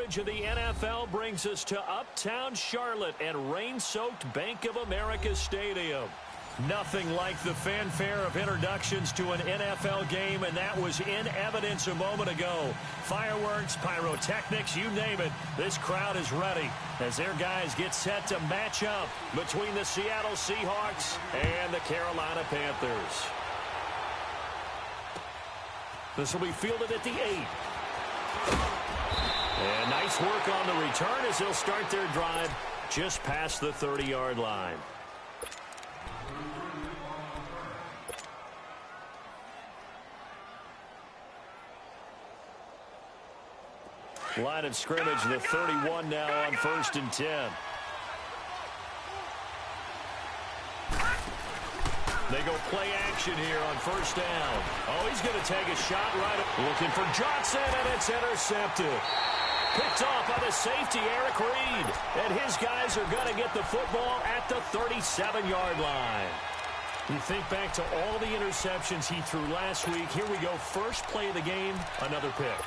coverage of the NFL brings us to uptown Charlotte and rain-soaked Bank of America Stadium. Nothing like the fanfare of introductions to an NFL game, and that was in evidence a moment ago. Fireworks, pyrotechnics, you name it. This crowd is ready as their guys get set to match up between the Seattle Seahawks and the Carolina Panthers. This will be fielded at the 8. And nice work on the return as they'll start their drive just past the 30-yard line. Line of scrimmage, the 31 now on 1st and 10. They go play action here on 1st down. Oh, he's going to take a shot right up. Looking for Johnson, and it's intercepted. Picked off by the safety, Eric Reed. And his guys are going to get the football at the 37-yard line. You think back to all the interceptions he threw last week. Here we go, first play of the game, another pick.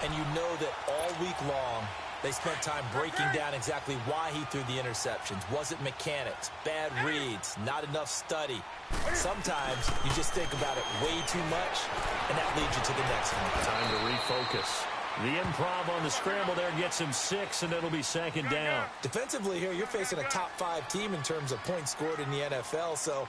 And you know that all week long, they spent time breaking down exactly why he threw the interceptions. Was it mechanics, bad reads, not enough study? Sometimes you just think about it way too much, and that leads you to the next one. Time to refocus. The improv on the scramble there gets him 6, and it'll be 2nd down. Defensively here, you're facing a top-5 team in terms of points scored in the NFL, so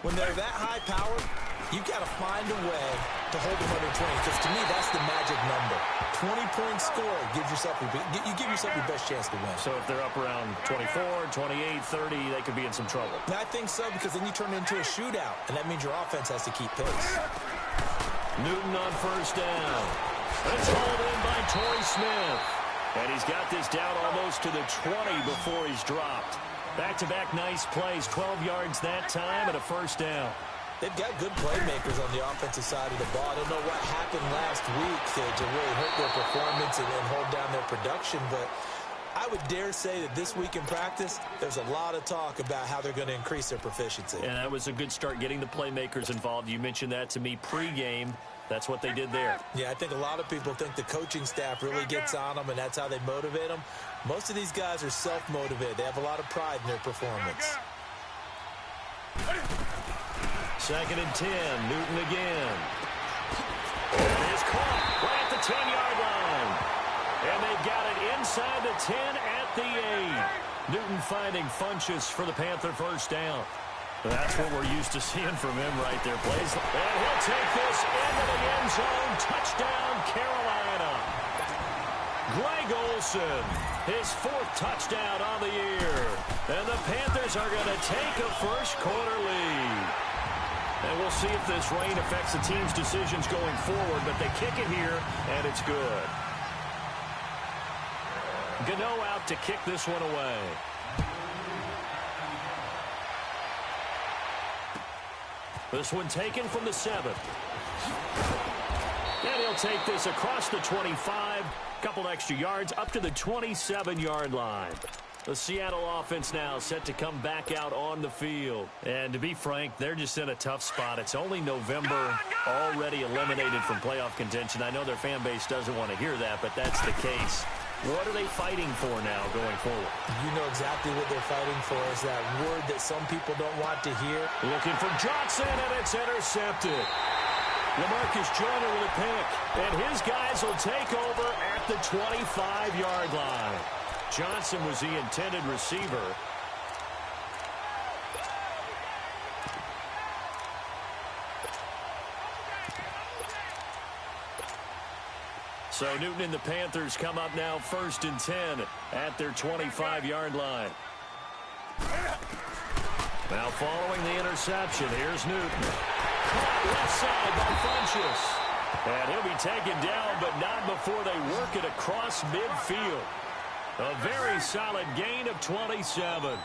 when they're that high-powered, you've got to find a way to hold them under 20, because to me, that's the magic number. 20-point score gives yourself you give yourself your best chance to win. So if they're up around 24, 28, 30, they could be in some trouble. And I think so, because then you turn it into a shootout, and that means your offense has to keep pace. Newton on 1st down. It's hauled in by Torrey Smith. And he's got this down almost to the 20 before he's dropped. Back-to-back nice plays, 12 yards that time and a 1st down. They've got good playmakers on the offensive side of the ball. I don't know what happened last week to really hurt their performance and hold down their production, but I would dare say that this week in practice, there's a lot of talk about how they're going to increase their proficiency. And that was a good start, getting the playmakers involved. You mentioned that to me pregame. That's what they did there. Yeah, I think a lot of people think the coaching staff really gets on them, and that's how they motivate them. Most of these guys are self-motivated. They have a lot of pride in their performance. 2nd and 10, Newton again. And it's caught right at the 10-yard line. And they've got it inside the 10 at the 8. Newton finding Funchess for the Panther 1st down. That's what we're used to seeing from him right there. Plays, and he'll take this into the end zone. Touchdown, Carolina. Greg Olsen, his 4th touchdown on the year. And the Panthers are going to take a first-quarter lead. And we'll see if this rain affects the team's decisions going forward, but they kick it here, and it's good. Gano out to kick this one away. This one taken from the 7. And he'll take this across the 25, couple extra yards, up to the 27-yard line. The Seattle offense now set to come back out on the field. And to be frank, they're just in a tough spot. It's only November, already eliminated from playoff contention. I know their fan base doesn't want to hear that, but that's the case. What are they fighting for now going forward? You know exactly what they're fighting for. Is that word that some people don't want to hear. Looking for Johnson, and it's intercepted. LaMarcus Joyner with a pick, and his guys will take over at the 25-yard line. Johnson was the intended receiver. So Newton and the Panthers come up now 1st and 10 at their 25-yard line. Now following the interception, here's Newton. Left side by Funchess. And he'll be taken down, but not before they work it across midfield. A very solid gain of 27.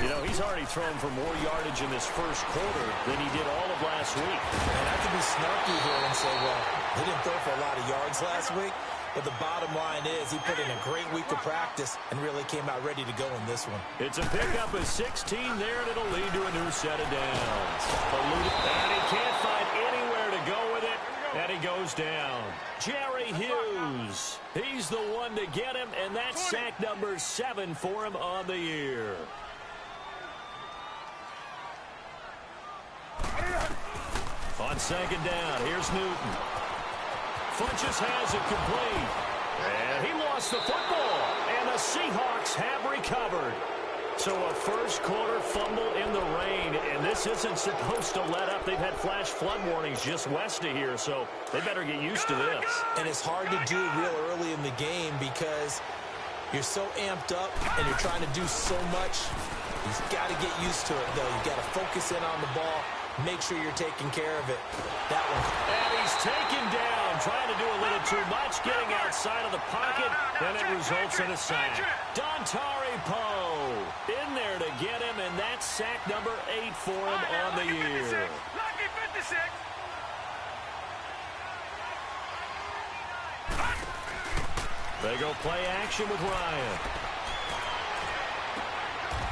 You know, he's already thrown for more yardage in this first quarter than he did all of last week. And I could be snarky here and say, well, he didn't throw for a lot of yards last week, but the bottom line is he put in a great week of practice and really came out ready to go in this one. It's a pickup of 16 there, and it'll lead to a new set of downs. And he can't find anywhere to go with it, and he goes down. Jerry Hughes. He's the one to get him, and that's sack number 7 for him on the year. On second down, here's Newton. Funches has it complete. And he lost the football. And the Seahawks have recovered. So a first quarter fumble in the rain. And this isn't supposed to let up. They've had flash flood warnings just west of here. So they better get used to this. And it's hard to do real early in the game because you're so amped up and you're trying to do so much. You've got to get used to it, though. You've got to focus in on the ball. Make sure you're taking care of it. That one. And he's taken down, trying to do a little too much, getting outside of the pocket, and it results in a sack. Dontari Poe in there to get him, and that's sack number 8 for him on the year. They go play action with Ryan.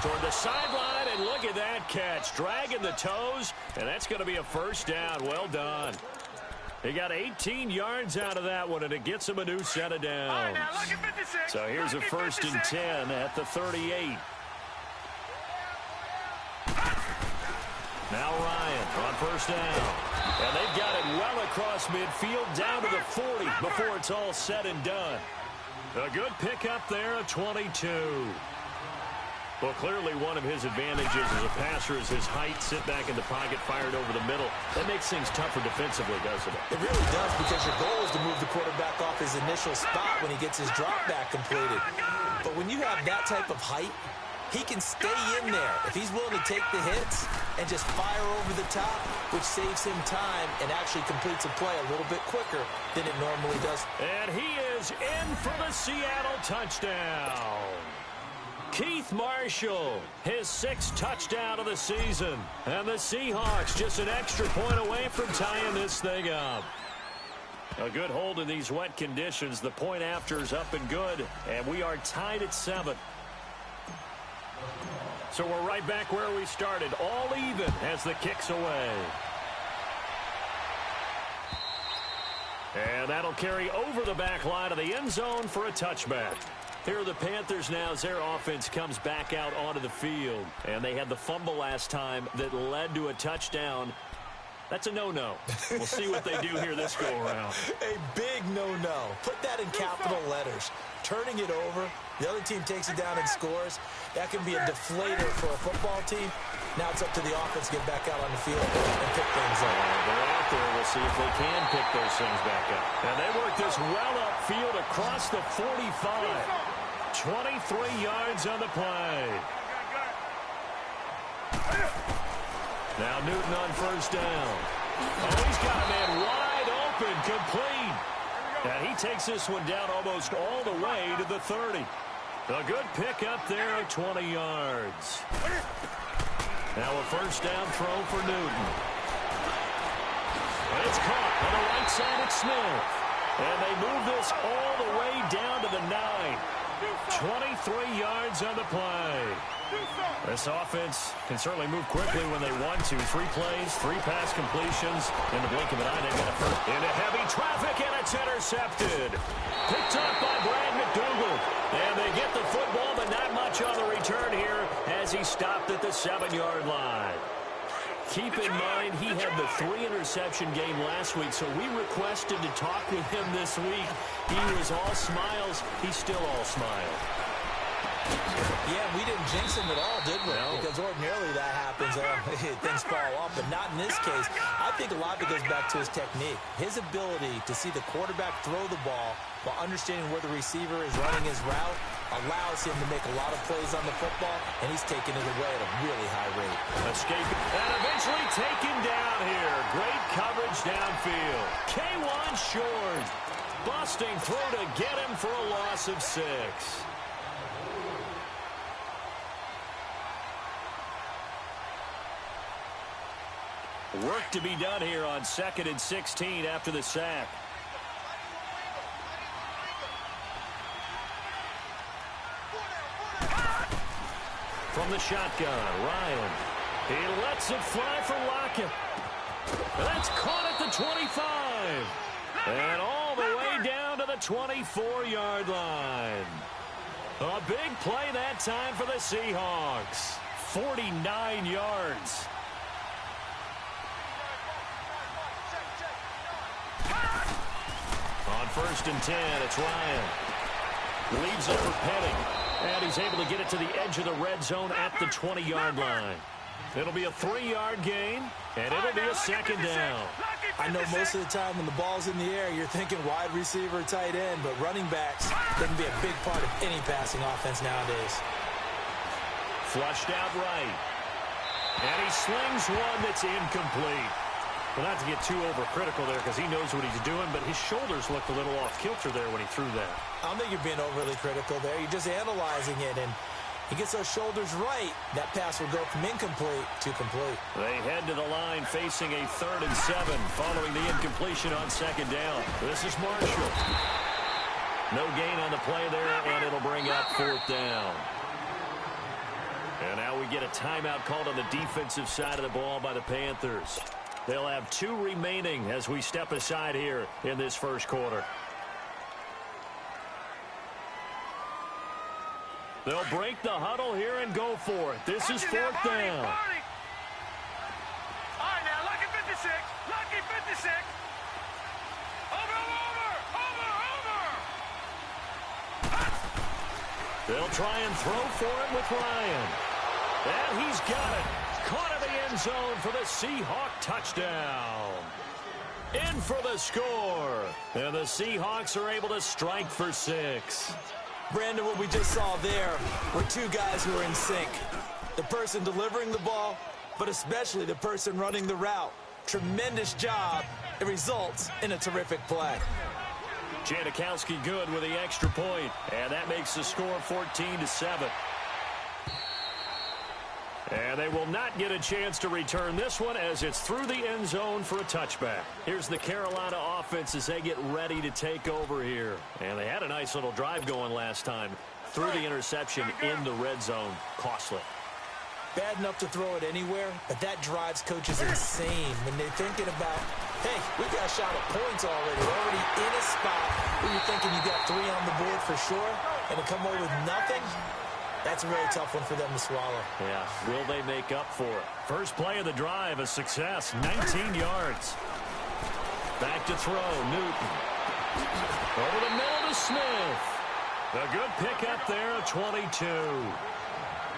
Toward the sideline, and look at that catch. Dragging the toes, and that's going to be a first down. Well done. He got 18 yards out of that one, and it gets him a new set of downs. So here's a 1st and 10 at the 38. Now Ryan on first down. And they've got it well across midfield down to the 40 before it's all said and done. A good pickup there at 22. Well, clearly one of his advantages as a passer is his height, sit back in the pocket, fired over the middle. That makes things tougher defensively, doesn't it? It really does, because your goal is to move the quarterback off his initial spot when he gets his drop back completed. But when you have that type of height, he can stay in there if he's willing to take the hits and just fire over the top, which saves him time and actually completes a play a little bit quicker than it normally does. And he is in for the Seattle touchdown. Keith Marshall, his 6th touchdown of the season. And the Seahawks just an extra point away from tying this thing up. A good hold in these wet conditions. The point after is up and good. And we are tied at 7. So we're right back where we started. All even as the kick's away. And that'll carry over the back line of the end zone for a touchback. Here are the Panthers now as their offense comes back out onto the field. And they had the fumble last time that led to a touchdown. That's a no-no. We'll see what they do here this go-around. A big no-no. Put that in capital letters. Turning it over, the other team takes it down and scores. That can be a deflator for a football team. Now it's up to the offense to get back out on the field and pick things up. They're out there. We'll see if they can pick those things back up. And they work this well upfield across the 45. 23 yards on the play. Now Newton on first down. Oh, he's got a man wide open, complete. And he takes this one down almost all the way to the 30. A good pickup there at 20 yards. Now a first down throw for Newton. And it's caught on the right side at Smith. And they move this all the way down to the 9. 23 yards on the play. This offense can certainly move quickly when they want to. 3 plays, 3 pass completions. In the blink of an eye, they got a first. Into heavy traffic, and it's intercepted. Picked up by Brad McDougal. And they get the football, but not much on the return here as he stopped at the 7-yard line. Keep in mind, he had the 3-interception game last week, so we requested to talk with him this week. He was all smiles. He's still all smile. Yeah, we didn't jinx him at all, did we? No. Because ordinarily that happens. Things fall off, but not in this case. I think a lot of it goes back to his technique. His ability to see the quarterback throw the ball while understanding where the receiver is running his route allows him to make a lot of plays on the football, and he's taking it away at a really high rate. Escaping and eventually taken down here. Great coverage downfield. K1 short. Busting through to get him for a loss of 6. Work to be done here on 2nd and 16 after the sack. From the shotgun, Ryan. He lets it fly for Lockett. And that's caught at the 25. And all the way down to the 24-yard line. A big play that time for the Seahawks. 49 yards. On 1st and 10, it's Ryan. Leaves it for Penning. And he's able to get it to the edge of the red zone at the 20-yard line. It'll be a 3-yard gain, and it'll be a 2nd down. I know most of the time when the ball's in the air, you're thinking wide receiver, tight end, but running backs can be a big part of any passing offense nowadays. Flushed out right. And he slings one that's incomplete. Well, not to get too overcritical there because he knows what he's doing, but his shoulders looked a little off kilter there when he threw that. I don't think you're being overly critical there. You're just analyzing it, and he gets those shoulders right. That pass will go from incomplete to complete. They head to the line facing a 3rd and 7 following the incompletion on 2nd down. This is Marshall. No gain on the play there, and it'll bring up 4th down. And now we get a timeout called on the defensive side of the ball by the Panthers. They'll have 2 remaining as we step aside here in this first quarter. They'll break the huddle here and go for it. This is 4th down. All right, now, lucky 56. Lucky 56. Over. They'll try and throw for it with Ryan. And he's got it. Caught in the end zone for the Seahawk touchdown. In for the score. And the Seahawks are able to strike for 6. Brandon, what we just saw there were 2 guys who are in sync. The person delivering the ball, but especially the person running the route. Tremendous job. It results in a terrific play. Janikowski good with the extra point. And that makes the score 14-7. And they will not get a chance to return this one as it's through the end zone for a touchback. Here's the Carolina offense as they get ready to take over here. And they had a nice little drive going last time. Through the interception in the red zone. Costly. Bad enough to throw it anywhere, but that drives coaches insane when they're thinking about, hey, we got a shot at points already in a spot where you're thinking you got 3 on the board for sure, and to come away with nothing. That's a really tough one for them to swallow. Yeah, will they make up for it? First play of the drive, a success, 19 yards. Back to throw, Newton. Over the middle to Smith. A good pickup there, a 22.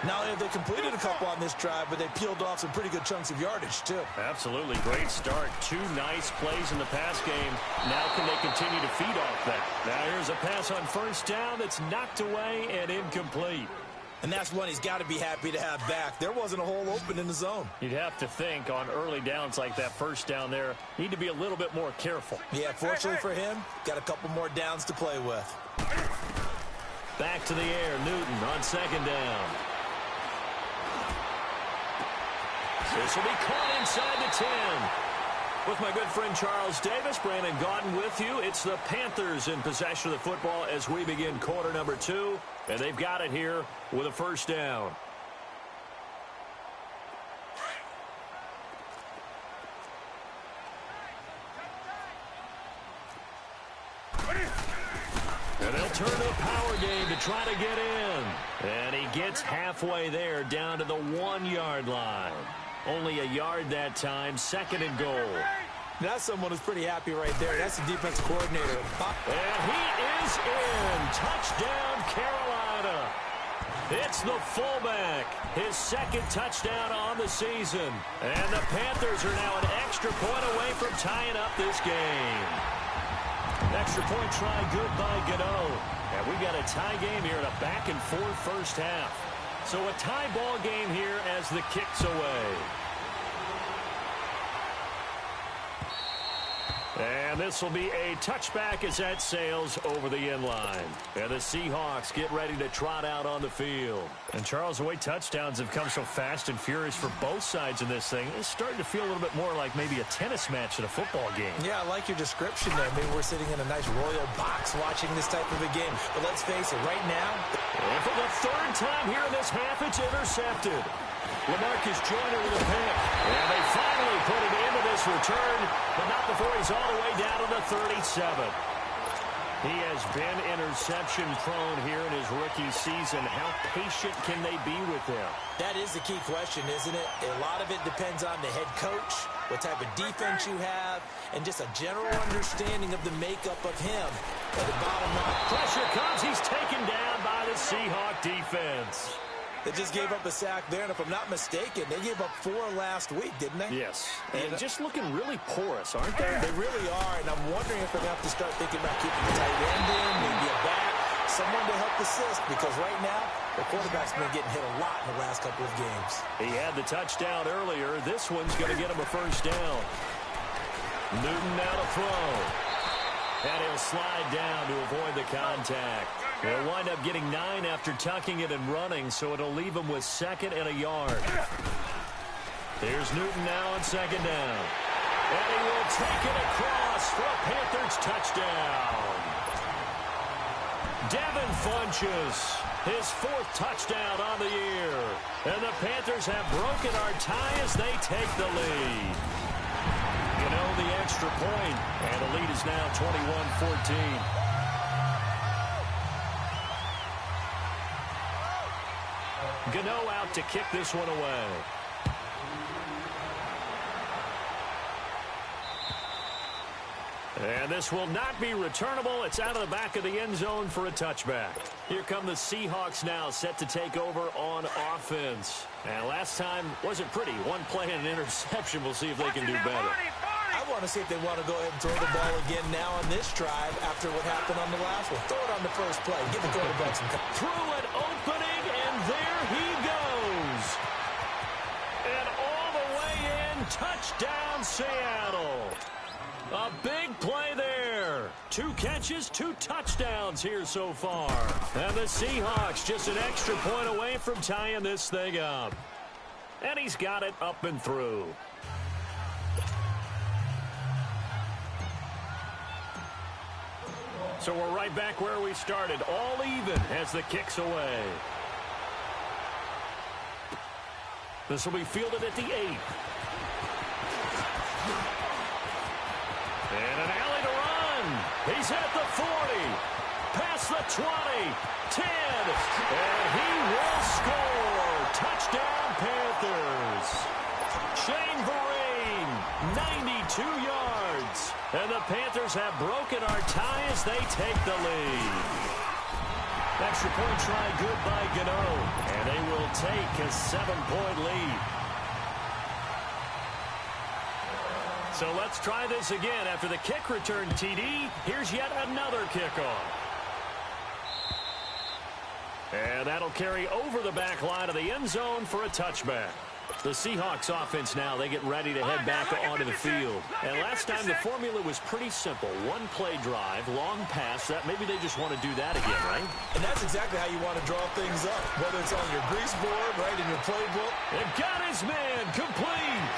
Not only have they completed a couple on this drive, but they peeled off some pretty good chunks of yardage, too. Absolutely, great start. 2 nice plays in the pass game. Now can they continue to feed off that? Now here's a pass on 1st down that's knocked away and incomplete. And that's one he's got to be happy to have back. There wasn't a hole open in the zone. You'd have to think on early downs like that 1st down there, need to be a little bit more careful. Yeah, fortunately for him, got a couple more downs to play with. Back to the air, Newton on 2nd down. This will be caught inside the 10. With my good friend Charles Davis, Brandon Gaudin with you. It's the Panthers in possession of the football as we begin quarter number 2. And they've got it here with a 1st down. And they'll turn to a power game to try to get in. And he gets halfway there down to the 1-yard line. Only a yard that time, 2nd and goal. That's someone who's pretty happy right there. That's the defensive coordinator. And he is in. Touchdown, Carolina. It's the fullback. His 2nd touchdown on the season. And the Panthers are now an extra point away from tying up this game. Extra point try good by Gano. And we got a tie game here in a back-and-forth first half. So a tie ball game here as the kick's away. And this will be a touchback as that sails over the end line. And the Seahawks get ready to trot out on the field. And Charles, the way touchdowns have come so fast and furious for both sides in this thing, it's starting to feel a little bit more like maybe a tennis match at a football game. Yeah, I like your description there. Maybe we're sitting in a nice royal box watching this type of a game. But let's face it, right now. And for the 3rd time here in this half, it's intercepted. LaMarcus Joyner with a pick. And they finally put it into this this return, but not before he's all the way down to the 37. He has been interception-prone here in his rookie season. How patient can they be with him? That is the key question, isn't it? A lot of it depends on the head coach, what type of defense you have, and just a general understanding of the makeup of him. But the bottom line, pressure comes. He's taken down by the Seahawk defense. They just gave up a sack there, and if I'm not mistaken, they gave up 4 last week, didn't they? Yes, and just looking really porous, aren't they? They really are, and I'm wondering if they're going to have to start thinking about keeping the tight end in, maybe a back, someone to help assist, because right now, the quarterback's been getting hit a lot in the last couple of games. He had the touchdown earlier. This one's going to get him a first down. Newton now to throw. And he'll slide down to avoid the contact. They'll wind up getting 9 after tucking it and running, so it'll leave him with 2nd and a yard. There's Newton now on 2nd down. And he will take it across for a Panthers touchdown. Devin Funchess, his 4th touchdown on the year. And the Panthers have broken our tie as they take the lead. You know, the extra point, and the lead is now 21-14. Gano out to kick this one away. And this will not be returnable. It's out of the back of the end zone for a touchback. Here come the Seahawks now, set to take over on offense. And last time wasn't pretty. 1 play and an interception. We'll see if they can do better. I want to see if they want to go ahead and throw the ball again now on this drive after what happened on the last one. Throw it on the first play. Give the quarterback some time. Through an opening, and there he goes. And all the way in, touchdown Seattle. A big play there. 2 catches, 2 touchdowns here so far. And the Seahawks just an extra point away from tying this thing up. And he's got it up and through. So we're right back where we started. All even as the kick's away. This will be fielded at the 8. And an alley to run. He's at the 40. Past the 20. 10. And he will score. Touchdown Panthers. Shane Vereen, 92 yards. And the Panthers have broken our tie as they take the lead. Extra point try good by Gano. And they will take a 7-point lead. So let's try this again. After the kick return, TD, here's yet another kickoff. And that'll carry over the back line of the end zone for a touchback. The Seahawks offense now, they get ready to head back onto the field. And last time the formula was pretty simple. 1-play drive, long pass. That maybe they just want to do that again, right? And that's exactly how you want to draw things up. Whether it's on your grease board, right in your playbook. And got his man complete.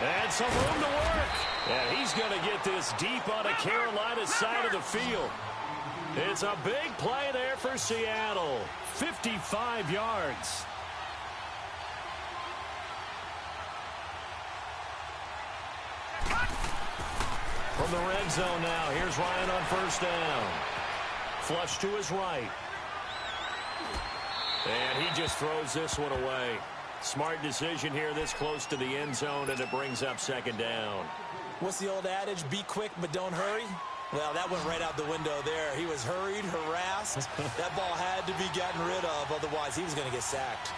And some room to work. And he's going to get this deep on the Carolina side of the field. It's a big play there for Seattle. 55 yards. From the red zone now, here's Ryan on first down. Flush to his right. And he just throws this one away. Smart decision here this close to the end zone, and it brings up 2nd down. What's the old adage? Be quick, but don't hurry. Well, that went right out the window there. He was hurried, harassed. That ball had to be gotten rid of, otherwise he was going to get sacked.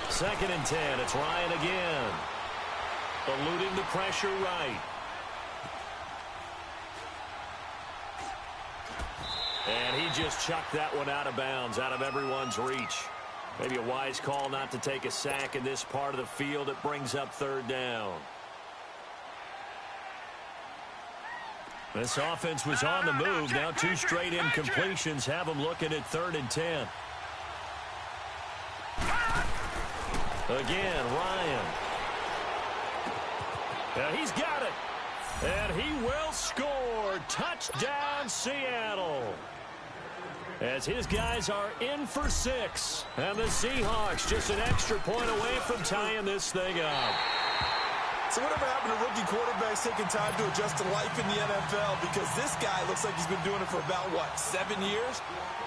Second and 10. It's Ryan again. Eluding the pressure right. And he just chucked that one out of bounds, out of everyone's reach. Maybe a wise call not to take a sack in this part of the field. It brings up 3rd down. This offense was on the move. Now 2 straight incompletions have them looking at 3rd and 10. Again, Ryan. And he's got it. And he will score. Touchdown, Seattle. as his guys are in for 6. And the Seahawks just an extra point away from tying this thing up. So whatever happened to rookie quarterbacks taking time to adjust to life in the NFL? Because this guy looks like he's been doing it for about, 7 years?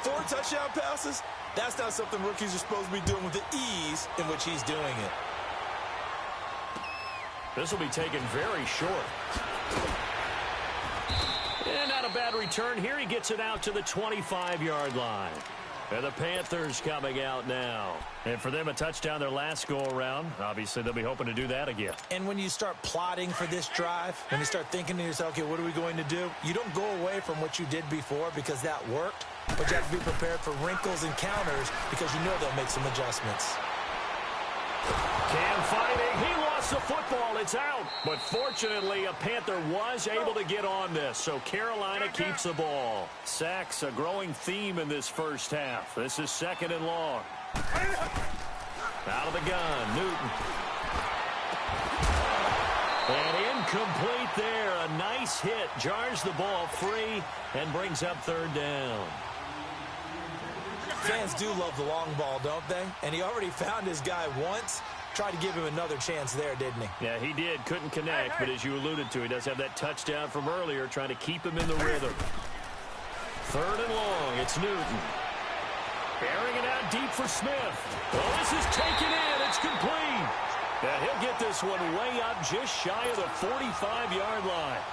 4 touchdown passes? That's not something rookies are supposed to be doing with the ease in which he's doing it. This will be taken very short. And not a bad return here. He gets it out to the 25-yard line. And the Panthers coming out now. And for them, a touchdown their last go-around. Obviously, they'll be hoping to do that again. And when you start plotting for this drive, when you start thinking to yourself, okay, what are we going to do? You don't go away from what you did before because that worked. But you have to be prepared for wrinkles and counters because you know they'll make some adjustments. Cam fighting. He lost the football. It's out. But fortunately, a Panther was able to get on this. So Carolina keeps the ball. Sacks, a growing theme in this first half. This is 2nd and long. Out of the gun, Newton. And incomplete there. A nice hit. Jars the ball free and brings up 3rd down. Fans do love the long ball, don't they? And he already found his guy once. Tried to give him another chance there, didn't he? Yeah, he did. Couldn't connect, but as you alluded to, he does have that touchdown from earlier, trying to keep him in the rhythm. 3rd and long. It's Newton. Airing it out deep for Smith. Well, this is taken in. It's complete. And he'll get this one way up just shy of the 45-yard line.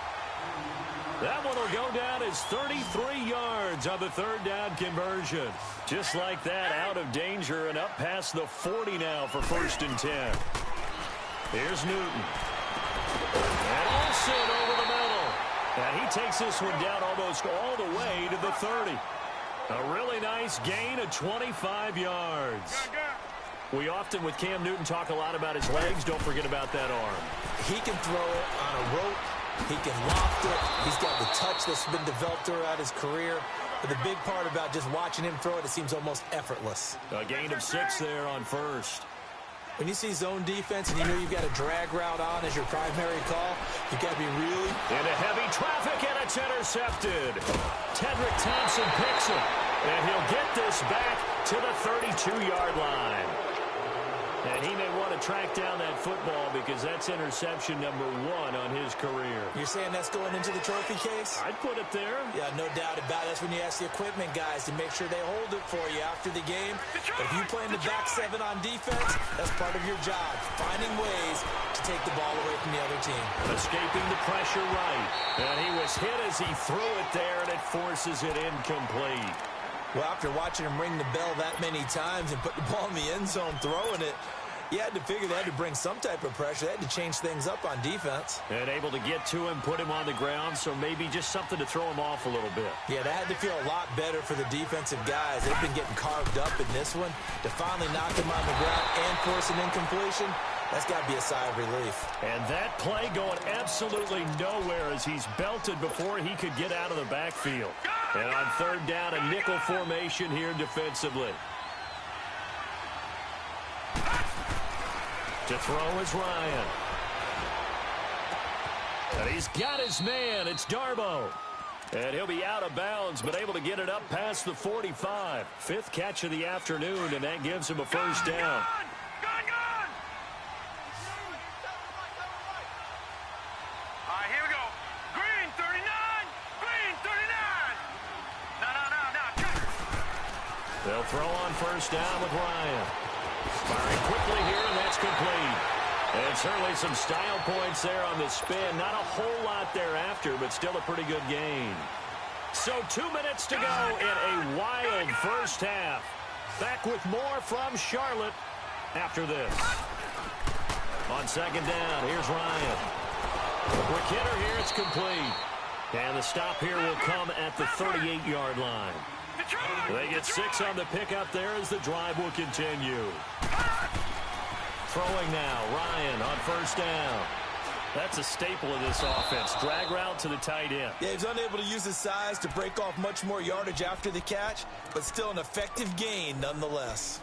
That one will go down as 33 yards on the 3rd down conversion. Just like that, out of danger and up past the 40 now for 1st and 10. Here's Newton. And Olsen over the middle. And he takes this one down almost all the way to the 30. A really nice gain of 25 yards. We often, with Cam Newton, talk a lot about his legs. Don't forget about that arm. He can throw it on a rope. He can loft it. He's got the touch that's been developed throughout his career. But the big part about just watching him throw it seems almost effortless. A gain of 6 there on 1st. When you see zone defense and you know you've got a drag route on as your primary call, you've got to be really... Into heavy traffic, and it's intercepted. Tedrick Thompson picks it. And he'll get this back to the 32-yard line. And he may want to track down that football because that's interception number 1 on his career. You're saying that's going into the trophy case? I'd put it there. Yeah, no doubt about it. That's when you ask the equipment guys to make sure they hold it for you after the game. But if you play in the back 7 on defense, that's part of your job, finding ways to take the ball away from the other team. Escaping the pressure right. And he was hit as he threw it there, and it forces it incomplete. Well, after watching him ring the bell that many times and put the ball in the end zone throwing it, you had to figure they had to bring some type of pressure. They had to change things up on defense. And able to get to him, put him on the ground, so maybe just something to throw him off a little bit. Yeah, that had to feel a lot better for the defensive guys. They've been getting carved up in this one. To finally knock him on the ground and force an incompletion, that's got to be a sigh of relief. And that play going absolutely nowhere as he's belted before he could get out of the backfield. And on 3rd down, a nickel formation here defensively. To throw is Ryan. And he's got his man. It's Darbo. And he'll be out of bounds, but able to get it up past the 45. 5th catch of the afternoon, and that gives him a 1st down. They'll throw on 1st down with Ryan. Firing quickly here, and that's complete. And certainly some style points there on the spin. Not a whole lot thereafter, but still a pretty good gain. So 2 minutes to go in a wild first half. Back with more from Charlotte after this. On 2nd down, here's Ryan. Quick hitter here, it's complete. And the stop here will come at the 38-yard line. They get 6 on the pickup there as the drive will continue. Throwing now, Ryan on 1st down. That's a staple of this offense. Drag route to the tight end. Yeah, he's unable to use his size to break off much more yardage after the catch, but still an effective gain nonetheless.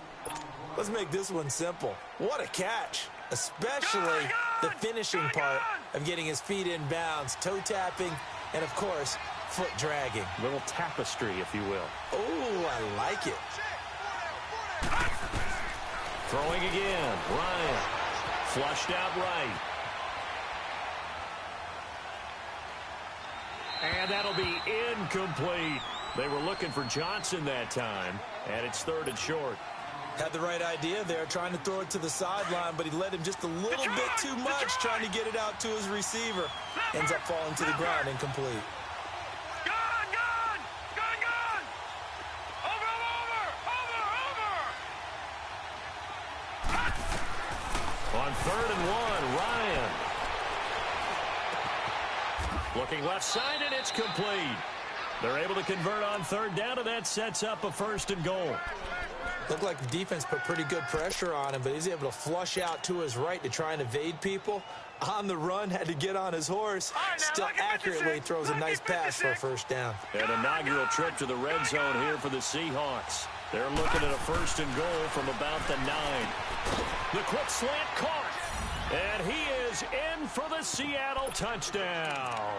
Let's make this one simple. What a catch, especially the finishing part of getting his feet in bounds, toe tapping, and of course, foot dragging. Little tapestry, if you will. Oh, I like it. Throwing again. Ryan. Flushed out right. And that'll be incomplete. They were looking for Johnson that time, and it's 3rd and short. Had the right idea there, trying to throw it to the sideline, but he led him just a little bit too much, trying to get it out to his receiver. Ends up falling to the ground, incomplete. Gone! Over! On 3rd and 1, Ryan. Looking left side, and it's complete. They're able to convert on 3rd down, and that sets up a 1st and goal. Looked like the defense put pretty good pressure on him, but he's able to flush out to his right to try and evade people. On the run, had to get on his horse. Still accurately throws a nice pass for a 1st down. An inaugural trip to the red zone here for the Seahawks. They're looking at a 1st and goal from about the 9. The quick slant caught. And he is in for the Seattle touchdown.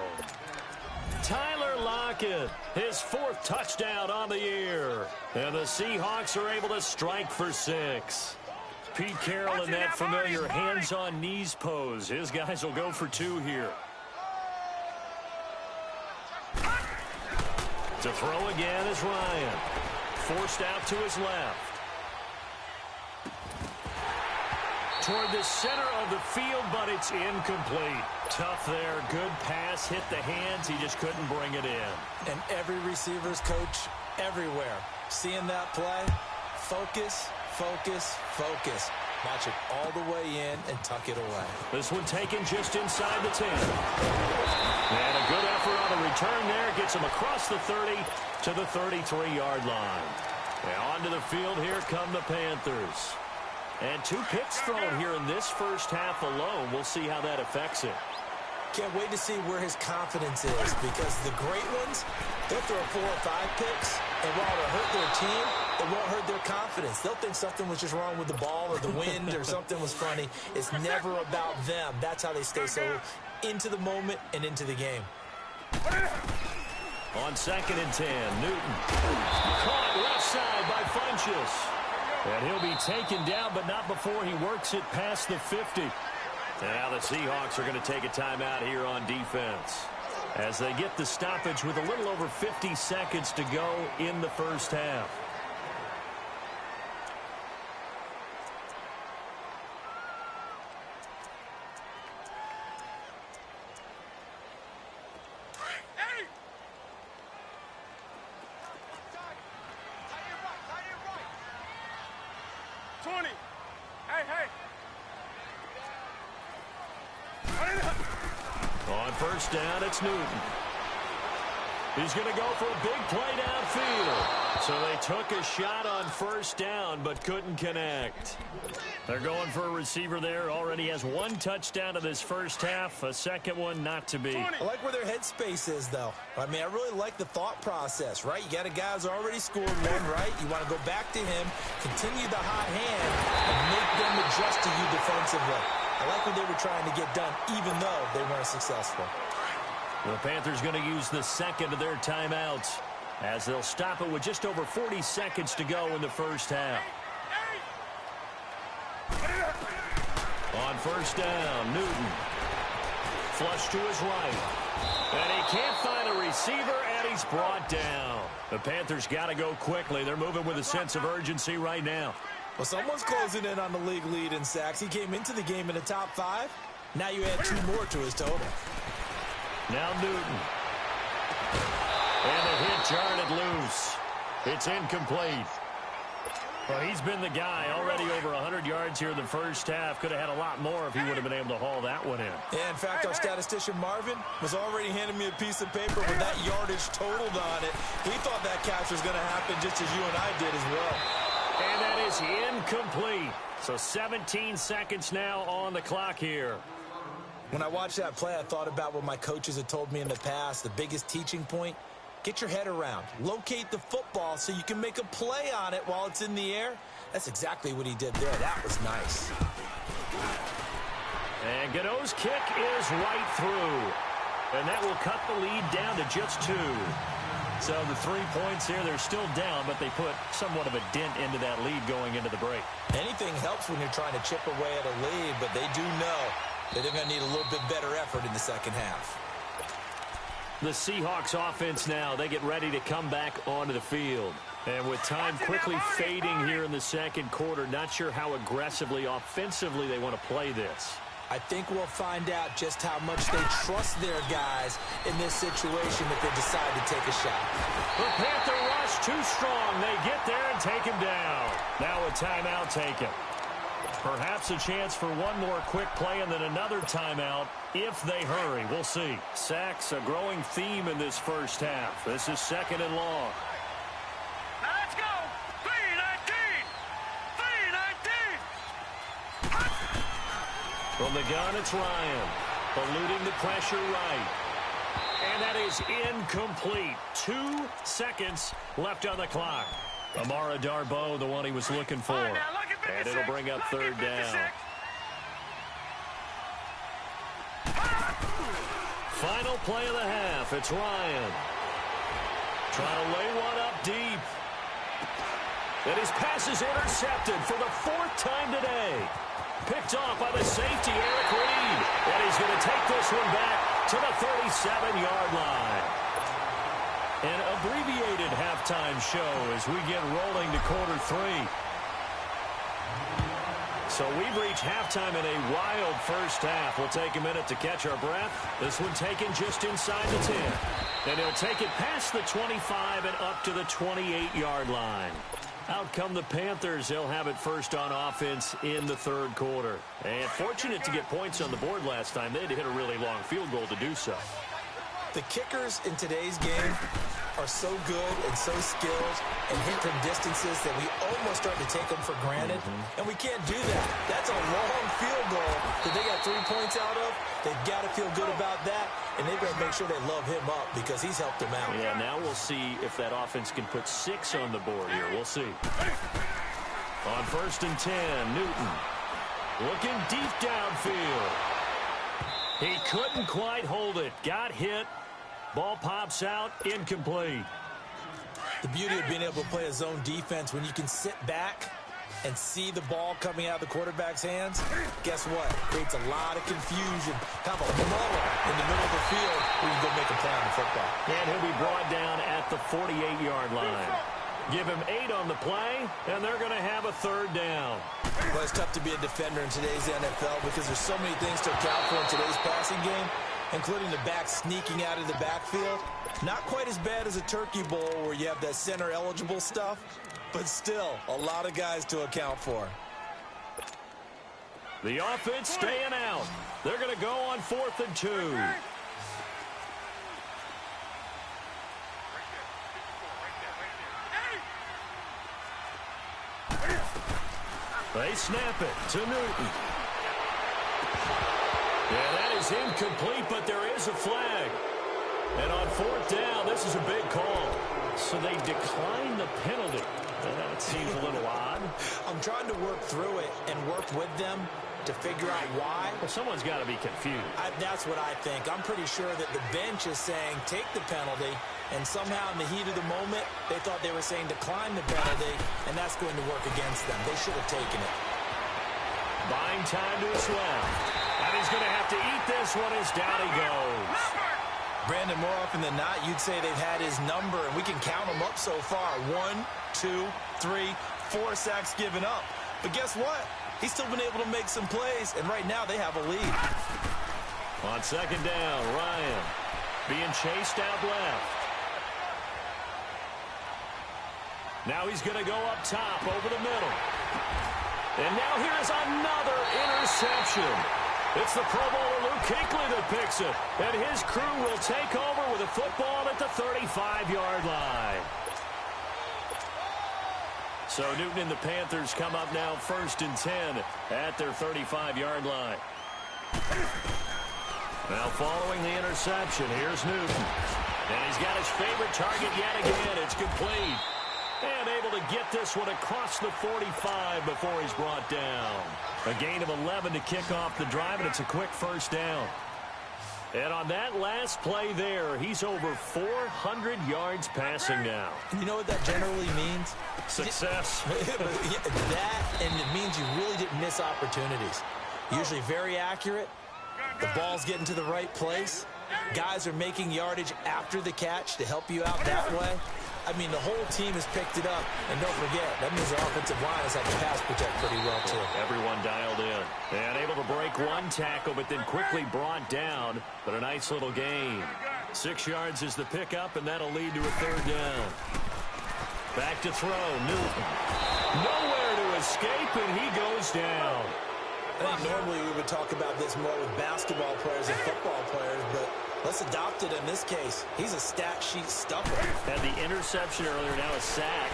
Tyler Lockett, his 4th touchdown on the year. And the Seahawks are able to strike for 6. Pete Carroll in that familiar hands-on-knees pose. His guys will go for 2 here. To throw again is Ryan. Forced out to his left. Toward the center of the field, but it's incomplete. Tough there. Good pass. Hit the hands. He just couldn't bring it in. And every receiver's coach everywhere. Seeing that play, focus, focus, focus. Match it all the way in and tuck it away. This one taken just inside the 10. And a good effort on the return there. Gets him across the 30 to the 33-yard line. And onto the field here come the Panthers. And 2 picks thrown here in this first half alone. We'll see how that affects it. Can't wait to see where his confidence is, because the great ones, they'll throw 4 or 5 picks, and while it'll hurt their team, it won't hurt their confidence. They'll think something was just wrong with the ball or the wind or something was funny. It's never about them. That's how they stay so into the moment and into the game. On 2nd and 10, Newton. Caught left side by Funchess. And he'll be taken down, but not before he works it past the 50. Now the Seahawks are going to take a timeout here on defense as they get the stoppage with a little over 50 seconds to go in the first half. Hey! 20. Hey! On 1st down, it's Newton. He's going to go for a big play downfield. So they took a shot on 1st down, but couldn't connect. They're going for a receiver there. Already has 1 touchdown in this first half. A 2nd one not to be. I like where their headspace is, though. I mean, I really like the thought process, right? You got a guy who's already scored 1, right? You want to go back to him, continue the hot hand, and make them adjust to you defensively. I like what they were trying to get done, even though they weren't successful. The Panthers going to use the 2nd of their timeouts as they'll stop it with just over 40 seconds to go in the first half. On 1st down, Newton. Flush to his right. And he can't find a receiver, and he's brought down. The Panthers got to go quickly. They're moving with a sense of urgency right now. Well, someone's closing in on the league lead in sacks. He came into the game in the top 5. Now you add 2 more to his total. Now Newton. And the hit jarred it loose. It's incomplete. Well, he's been the guy already over 100 yards here in the first half. Could have had a lot more if he would have been able to haul that one in. Yeah, in fact, our statistician Marvin was already handing me a piece of paper with that yardage totaled on it. He thought that catch was going to happen just as you and I did as well. And that is incomplete. So 17 seconds now on the clock here. When I watched that play, I thought about what my coaches had told me in the past. The biggest teaching point, get your head around. Locate the football so you can make a play on it while it's in the air. That's exactly what he did there. That was nice. And Godot's kick is right through. And that will cut the lead down to just 2. So the 3 points here, they're still down, but they put somewhat of a dent into that lead going into the break. Anything helps when you're trying to chip away at a lead, but they do know that they're going to need a little bit better effort in the second half. The Seahawks offense now, they get ready to come back onto the field. And with time quickly fading here in the second quarter, not sure how aggressively, offensively they want to play this. I think we'll find out just how much they trust their guys in this situation if they decide to take a shot. The Panther rush too strong. They get there and take him down. Now a timeout taken. Perhaps a chance for one more quick play and then another timeout if they hurry. We'll see. Sacks, a growing theme in this first half. This is 2nd and long. Now let's go. 3-19. 3-19. From the gun, it's Ryan. Eluding the pressure right. And that is incomplete. 2 seconds left on the clock. Amara Darboh, the one he was looking for. And it'll bring up 3rd down. Final play of the half. It's Ryan. Trying to lay one up deep. And his pass is intercepted for the 4th time today. Picked off by the safety, Eric Reed. And he's going to take this one back to the 37-yard line. An abbreviated halftime show as we get rolling to quarter 3. So we've reached halftime in a wild first half. We'll take a minute to catch our breath. This one taken just inside the 10. And he'll take it past the 25 and up to the 28-yard line. Out come the Panthers. They'll have it first on offense in the 3rd quarter. And fortunate to get points on the board last time. They had to hit a really long field goal to do so. The kickers in today's game are so good and so skilled and hit from distances that we almost start to take them for granted. And we can't do that. That's a long field goal that they got 3 points out of. They've got to feel good about that, and they've got to make sure they love him up because he's helped them out. Yeah, now we'll see if that offense can put 6 on the board here. We'll see. On 1st and 10, Newton looking deep downfield. He couldn't quite hold it. Got hit. Ball pops out, incomplete. The beauty of being able to play a zone defense when you can sit back and see the ball coming out of the quarterback's hands, guess what? Creates a lot of confusion, kind of a muddle in the middle of the field where you can go make a play on the football. And he'll be brought down at the 48-yard line. Give him 8 on the play, and they're going to have a 3rd down. Well, it's tough to be a defender in today's NFL because there's so many things to account for in today's passing game, including the back sneaking out of the backfield. Not quite as bad as a turkey bowl where you have that center-eligible stuff, but still a lot of guys to account for. The offense staying out. They're going to go on 4th and 2. They snap it to Newton. Yeah, that is incomplete, but there is a flag. And on 4th down, this is a big call. So they decline the penalty. That seems a little odd. I'm trying to work through it and work with them to figure out why. Well, someone's got to be confused. That's what I think. I'm pretty sure that the bench is saying take the penalty, and somehow in the heat of the moment, they thought they were saying decline the penalty, and that's going to work against them. They should have taken it. Buying time to his left. And he's going to have to eat this one as down he goes. Brandon, more often than not, you'd say they've had his number, and we can count them up so far. 1, 2, 3, 4 sacks given up. But guess what? He's still been able to make some plays, and right now they have a lead. On 2nd down, Ryan being chased out left. Now he's going to go up top over the middle. And now here's another interception. It's the Pro Bowler Luke Kuechly that picks it. And his crew will take over with a football at the 35-yard line. So Newton and the Panthers come up now 1st and 10 at their 35-yard line. Now following the interception, here's Newton. And he's got his favorite target yet again. It's complete. And able to get this one across the 45 before he's brought down. A gain of 11 to kick off the drive, and it's a quick 1st down. And on that last play there, he's over 400 yards passing now. You know what that generally means? Success. That, and it means you really didn't miss opportunities. Usually very accurate. The ball's getting to the right place. Guys are making yardage after the catch to help you out that way. I mean, the whole team has picked it up. And don't forget, that means the offensive line has had to pass protect pretty well, too. Everyone dialed in. And able to break one tackle, but then quickly brought down. But a nice little gain. 6 yards is the pickup, and that'll lead to a 3rd down. Back to throw. Newton. Nowhere to escape, and he goes down. I think normally we would talk about this more with basketball players and football players, but let's adopt it in this case. He's a stat sheet stuffer. Had the interception earlier, now a sack.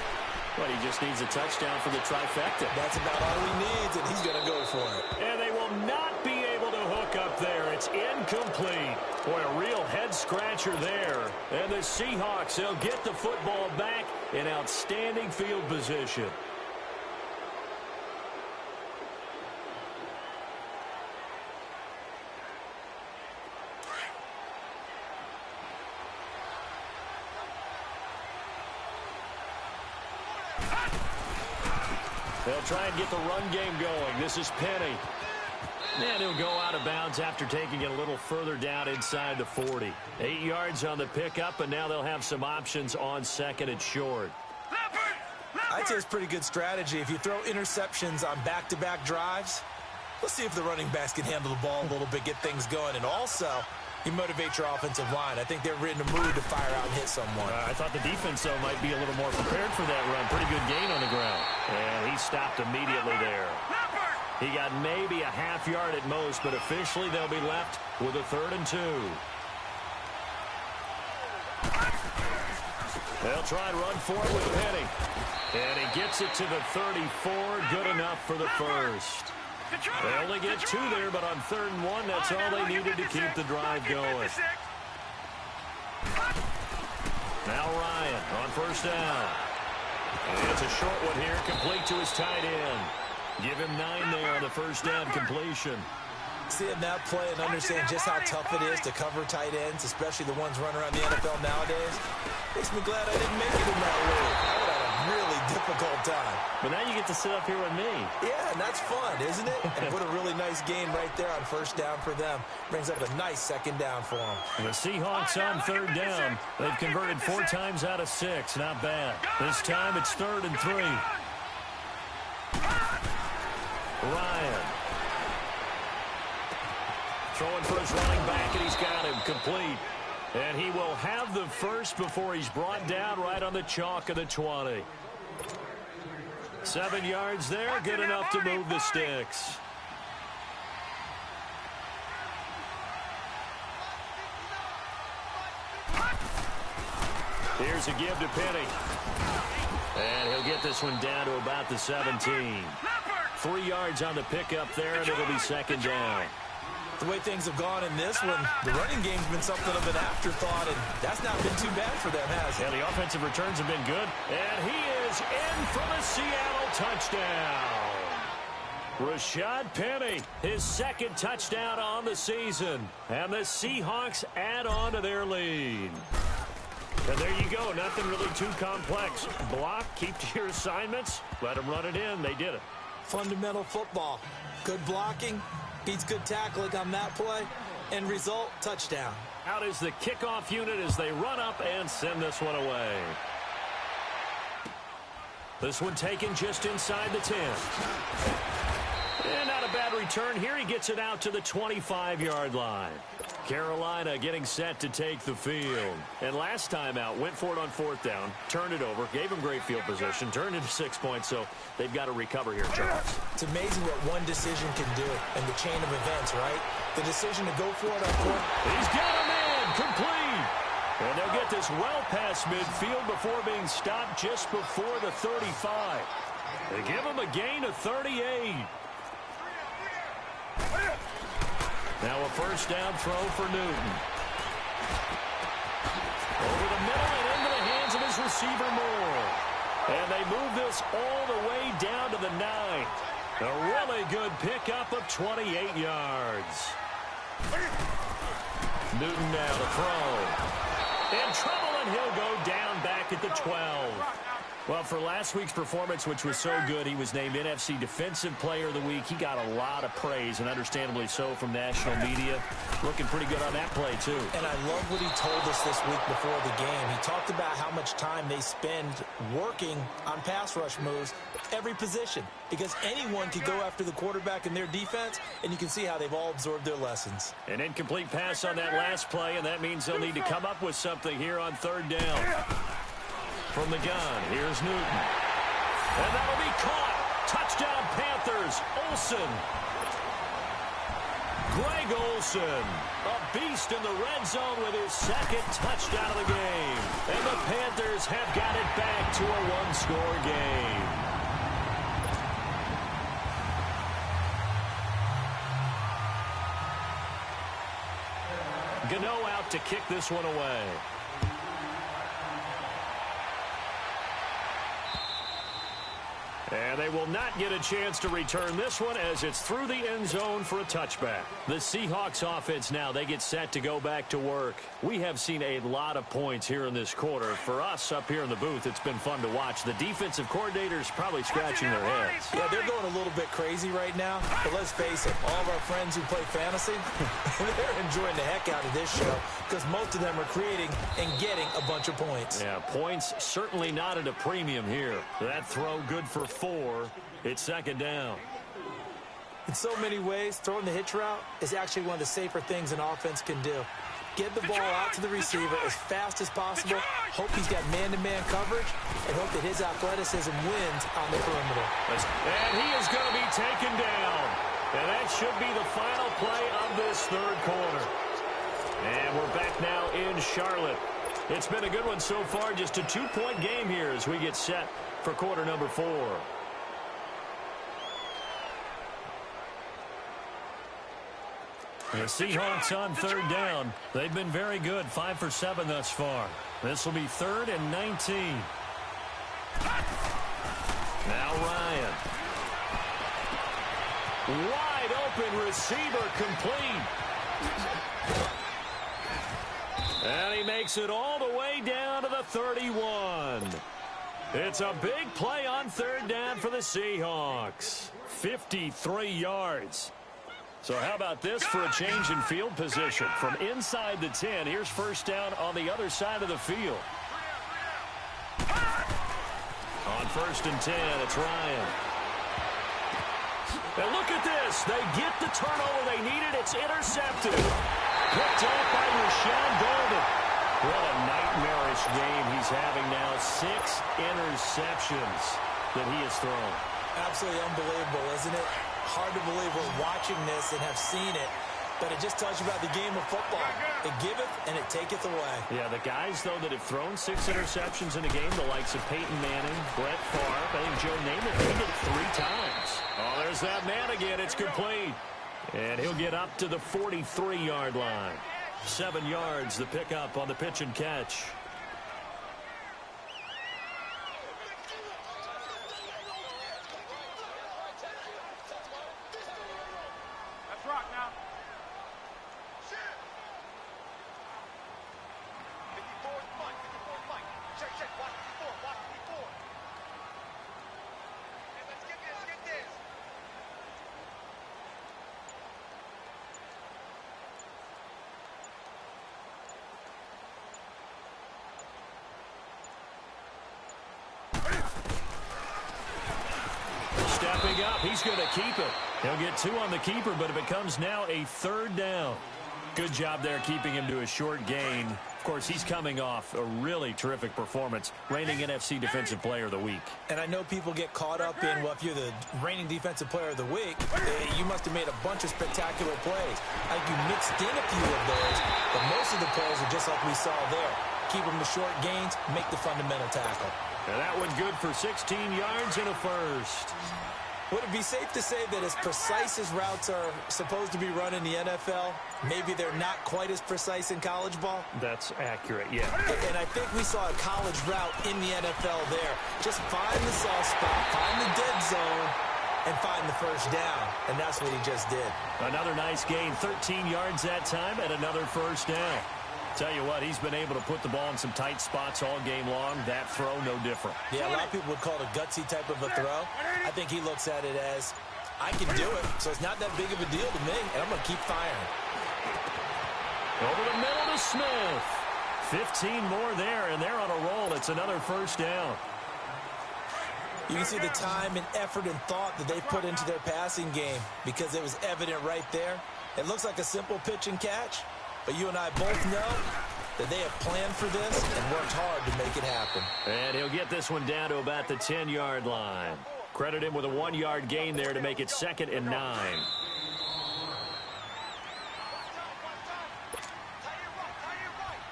But he just needs a touchdown for the trifecta. That's about all he needs, and he's going to go for it. And they will not be able to hook up there. It's incomplete. Boy, a real head-scratcher there. And the Seahawks, they'll get the football back in outstanding field position. They'll try and get the run game going. This is Penny. And he'll go out of bounds after taking it a little further down inside the 40. 8 yards on the pickup, and now they'll have some options on 2nd and short. I'd say it's pretty good strategy. If you throw interceptions on back-to-back drives, let's see if the running backs can handle the ball a little bit, get things going. And also, you motivate your offensive line. I think they're in the mood to fire out and hit someone. I thought the defense, though, might be a little more prepared for that run. Pretty good gain on the ground. And he stopped immediately there. He got maybe a half yard at most, but officially they'll be left with a 3rd and 2. They'll try and run for it with Penny. And he gets it to the 34. Good enough for the first. They only get 2 there, but on 3rd and 1, that's all they needed to keep the drive going. Now Ryan on 1st down. And it's a short one here, complete to his tight end. Give him 9 there on the 1st down completion. Seeing that play and understand just how tough it is to cover tight ends, especially the ones running around the NFL nowadays, makes me glad I didn't make it in that league. I would have a really difficult time. But now you get to sit up here with me. Yeah, and that's fun, isn't it? And put a really nice gain right there on 1st down for them. Brings up a nice 2nd down for them. And the Seahawks on 3rd down. They've converted 4 times out of 6. Not bad. This time it's 3rd and 3. Ryan. Throwing for his running back, and he's got him complete. And he will have the first before he's brought down right on the chalk of the 20. 7 yards there, good enough to move the sticks. Here's a give to Penny. And he'll get this one down to about the 17. 3 yards on the pickup there, and it'll be 2nd down. The way things have gone in this one, the running game's been something of an afterthought, and that's not been too bad for them, has it? Yeah, the offensive returns have been good. And he is in for the Seattle touchdown. Rashad Penny, his 2nd touchdown on the season. And the Seahawks add on to their lead. And there you go. Nothing really too complex. Block, keep to your assignments, let them run it in. They did it. Fundamental football. Good blocking. Beats good tackling on that play. End result, touchdown. Out is the kickoff unit as they run up and send this one away. This one taken just inside the 10. And not a bad return here. He gets it out to the 25-yard line. Carolina getting set to take the field. And last time out, went for it on 4th down, turned it over, gave him great field position, turned into 6 points, so they've got to recover here, Charles. It's amazing what one decision can do in the chain of events, right? The decision to go for it on 4th. He's got a man, complete. And they'll get this well past midfield before being stopped just before the 35. They give him a gain of 38. Now a 1st down throw for Newton. Over the middle and into the hands of his receiver Moore. And they move this all the way down to the 9. A really good pickup of 28 yards. Newton now to throw. In trouble, and he'll go down back at the 12. Well, for last week's performance, which was so good, he was named NFC Defensive Player of the Week. He got a lot of praise, and understandably so, from national media. Looking pretty good on that play, too. And I love what he told us this week before the game. He talked about how much time they spend working on pass rush moves, every position, because anyone could go after the quarterback in their defense, and you can see how they've all absorbed their lessons. An incomplete pass on that last play, and that means they'll need to come up with something here on third down. From the gun, here's Newton. And that'll be caught. Touchdown, Panthers. Olsen. Greg Olsen, a beast in the red zone with his second touchdown of the game. And the Panthers have got it back to a one-score game. Gano out to kick this one away. And they will not get a chance to return this one as it's through the end zone for a touchback. The Seahawks offense now, they get set to go back to work. We have seen a lot of points here in this quarter. For us up here in the booth, it's been fun to watch. The defensive coordinators probably scratching their heads. Yeah, they're going a little bit crazy right now. But let's face it, all of our friends who play fantasy, they're enjoying the heck out of this show because most of them are creating and getting a bunch of points. Yeah, points certainly not at a premium here. That throw good for 4. It's second down. In so many ways, throwing the hitch route is actually one of the safer things an offense can do. Get the ball out to the receiver as fast as possible, hope he's got man-to-man coverage, and hope that his athleticism wins on the perimeter. And he is going to be taken down. And that should be the final play of this third quarter. And we're back now in Charlotte. It's been a good one so far, just a 2-point game here as we get set for quarter number 4. The Seahawks on third down. They've been very good, 5 for 7 thus far. This will be 3rd and 19. Now Ryan. Wide open receiver complete. And he makes it all the way down to the 31. It's a big play on third down for the Seahawks. 53 yards. So how about this for a change in field position? From inside the 10, here's first down on the other side of the field. On 1st and 10, it's Ryan. And look at this. They get the turnover they needed. It's intercepted. Picked off by Rashawn Golden. What a nightmarish game he's having now. 6 interceptions that he has thrown. Absolutely unbelievable, isn't it? Hard to believe we're watching this and have seen it, but it just tells you about the game of football. It giveth and it taketh away. Yeah, the guys, though, that have thrown 6 interceptions in a game, the likes of Peyton Manning, Brett Favre, I think Joe Namath, he did it 3 times. Oh, there's that man again. It's complete. And he'll get up to the 43-yard line. 7 yards, the pickup on the pitch and catch. Let's rock now. 54 Mike, 54 Mike. Check, watch 54, watch 54. Hey, let's get this. Stepping up, he's going to keep it. He'll get 2 on the keeper, but it becomes now a 3rd down. Good job there keeping him to a short gain. Of course, he's coming off a really terrific performance, reigning NFC Defensive Player of the Week. And I know people get caught up in, well, if you're the reigning Defensive Player of the Week, you must have made a bunch of spectacular plays. Like you mixed in a few of those, but most of the plays are just like we saw there. Keep them to short gains, make the fundamental tackle. And that one good for 16 yards and a first. Would it be safe to say that as precise as routes are supposed to be run in the NFL, maybe they're not quite as precise in college ball? That's accurate, yeah. And I think we saw a college route in the NFL there. Just find the soft spot, find the dead zone, and find the first down, and that's what he just did. Another nice gain, 13 yards that time, and another first down. Tell you what, he's been able to put the ball in some tight spots all game long. That throw, no different. Yeah, a lot of people would call it a gutsy type of a throw. I think he looks at it as, I can do it, so it's not that big of a deal to me, and I'm going to keep firing. Over the middle to Smith. 15 more there, and they're on a roll. It's another first down. You can see the time and effort and thought that they put into their passing game because it was evident right there. It looks like a simple pitch and catch, but you and I both know that they have planned for this and worked hard to make it happen. And he'll get this one down to about the 10-yard line. Credit him with a 1-yard gain there to make it 2nd and 9.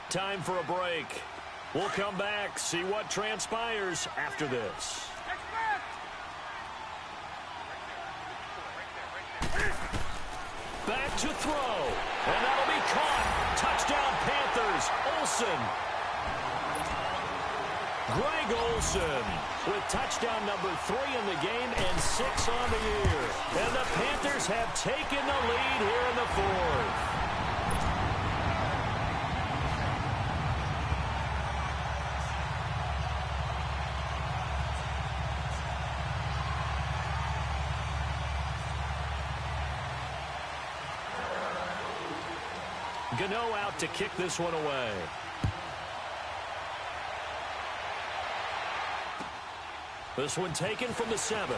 Time for a break. We'll come back, see what transpires after this. Back to throw, and that'll be caught. Touchdown Panthers, Olsen. Greg Olsen with touchdown number 3 in the game and 6 on the year. And the Panthers have taken the lead here in the 4th. Gano out to kick this one away. This one taken from the 7.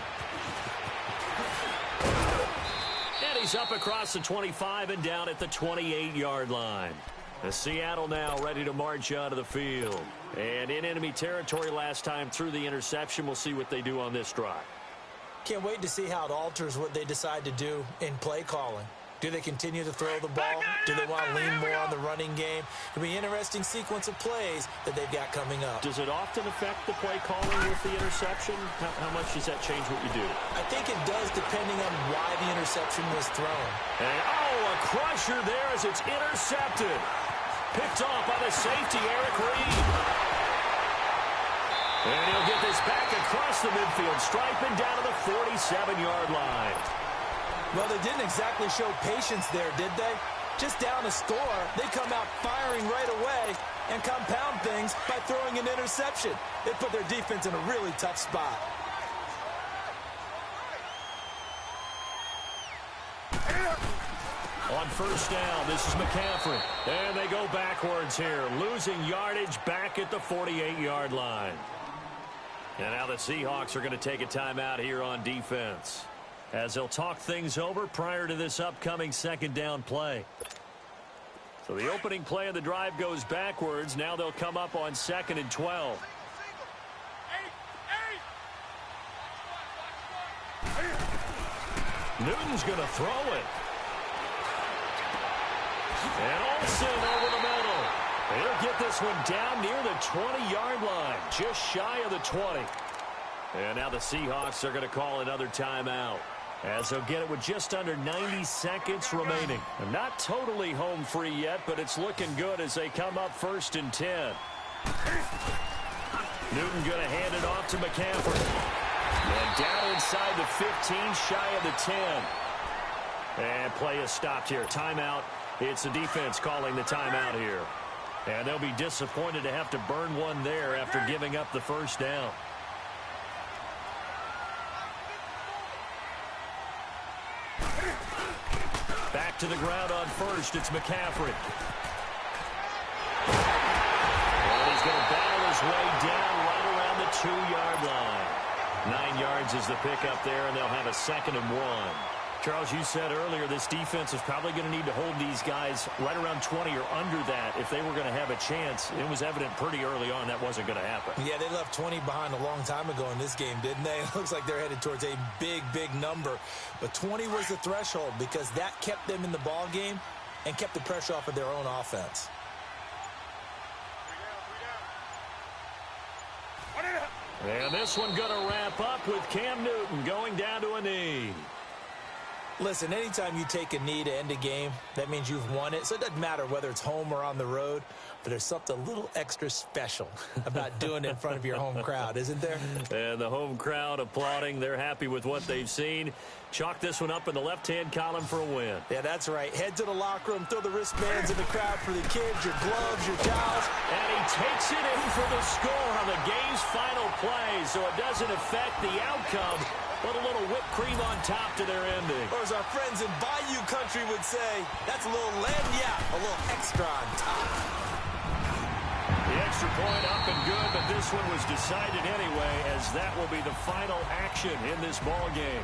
And he's up across the 25 and down at the 28-yard line. The Seattle now ready to march out of the field. And in enemy territory last time through the interception. We'll see what they do on this drive. Can't wait to see how it alters what they decide to do in play calling. Do they continue to throw the ball? Do they want to lean more on the running game? It'll be an interesting sequence of plays that they've got coming up. Does it often affect the play calling with the interception? How much does that change what you do? I think it does depending on why the interception was thrown. And, a crusher there as it's intercepted. Picked off by the safety, Eric Reed. And he'll get this back across the midfield stripe and down to the 47-yard line. Well, they didn't exactly show patience there, did they? Just down a score, they come out firing right away and compound things by throwing an interception. They put their defense in a really tough spot. On first down, this is McCaffrey. And they go backwards here, losing yardage back at the 48-yard line. And now the Seahawks are going to take a timeout here on defense, as they'll talk things over prior to this upcoming 2nd down play. So the opening play of the drive goes backwards. Now they'll come up on 2nd and 12. Newton's going to throw it. And Olsen over the middle. He'll get this one down near the 20-yard line, just shy of the 20. And now the Seahawks are going to call another timeout, as they'll get it with just under 90 seconds remaining. And not totally home free yet, but it's looking good as they come up 1st and 10. Newton going to hand it off to McCaffrey. And down inside the 15, shy of the 10. And play is stopped here. Timeout. It's the defense calling the timeout here. And they'll be disappointed to have to burn one there after giving up the first down. Back to the ground on first. It's McCaffrey. And he's going to battle his way down right around the 2-yard line. 9 yards is the pickup there, and they'll have a 2nd and 1. Charles, you said earlier this defense is probably going to need to hold these guys right around 20 or under that if they were going to have a chance. It was evident pretty early on that wasn't going to happen. Yeah, they left 20 behind a long time ago in this game, didn't they? It looks like they're headed towards a big, big number. But 20 was the threshold because that kept them in the ball game and kept the pressure off of their own offense. And this one going to wrap up with Cam Newton going down to a knee. Listen, anytime you take a knee to end a game, that means you've won it. So it doesn't matter whether it's home or on the road. But there's something a little extra special about doing it in front of your home crowd, isn't there? And the home crowd applauding. They're happy with what they've seen. Chalk this one up in the left-hand column for a win. Yeah, that's right. Head to the locker room, throw the wristbands in the crowd for the kids, your gloves, your towels. And he takes it in for the score on the game's final play, so it doesn't affect the outcome, but a little whipped cream on top to their ending. Or as our friends in Bayou Country would say, that's a little lagniappe, a little extra on top. The extra point up and good, but this one was decided anyway, as that will be the final action in this ball game.